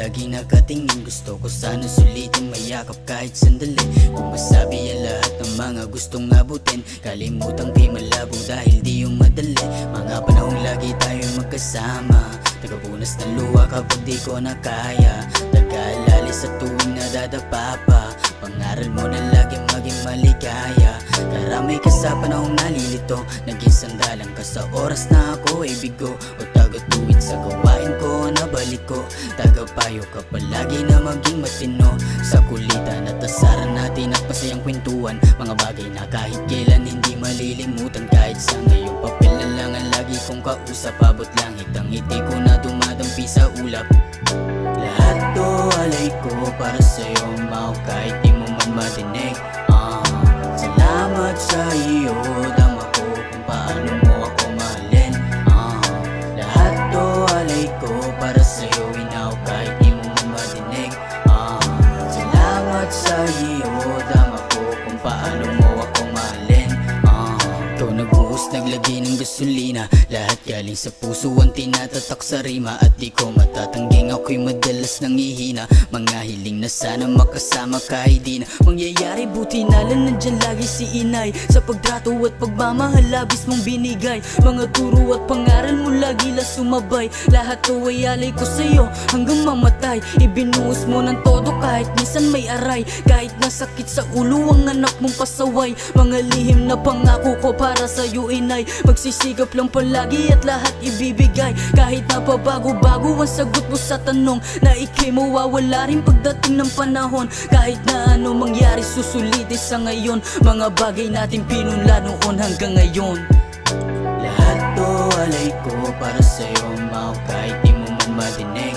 lagi nakatingin. Gusto ko sana sulitin, mayakap kahit sandali. Kung masabi ang lahat ng mga gustong abutin, kalimutang kay malabo dahil di yung madali. Mga panahong lagi tayong magkasama, tagapunas ng luha kapag di ko na kaya. Nag-aalala sa tuwing nadadapa pa, pangaral mo na lagi maging maligaya. Karamay ka sa panahong nalilito, naging sandalan ka sa oras na ako ay bigo. O taga-tuwid sa gawain ko, nabalik ko. Tagapayo ka palagi na maging matino. Sa kulitan at asaran natin at masayang kwentuhan, mga bagay na kahit kailan hindi malilimutan. Kahit sa ngayong papel na lang ang lagi kong kausap, abot langit ang ngiti ko na dumadampi sa ulap. Lahat to alay ko para sa'yo, mau kahit di mo man madinig. Salamat sa iyo, dama ko kung paano mo ako mahalin. Lahat to alay ko para sa'yo, inaw kahit di mo man madinig. Salamat sa iyo, dama ko kung paano mo ako mahalin. Ikaw nagbuhos, naglagay ng gasolina, lahat galing sa puso ang tinatatak sa rima. At di ko matatangging ako'y madalas nangihina. Mga hiling na sana makasama kahit di na mangyayari, buti na lang nandyan lagi si inay. Sa pagtrato at pagmamahal labis mong binigay, mga turo at pangaral mo lagi la sumabay. Lahat to ay alay ko sa'yo hanggang mamatay. Ibinuhos mo ng todo kahit minsan may aray, kahit nasakit sa ulo ang anak mong pasaway. Mga lihim na pangako ko para sa'yo inay, magsisigap lang palagi at lahat ibibigay. Kahit na pabago-bago ang sagot mo sa tanong, na ikay mawawala rin pagdating ng panahon. Kahit na ano mangyari susulitin sa ngayon, mga bagay natin pinunla noon hanggang ngayon. Lahat to alay ko para sa'yo, mau kahit di mo man madinig.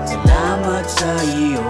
Salamat sa iyo.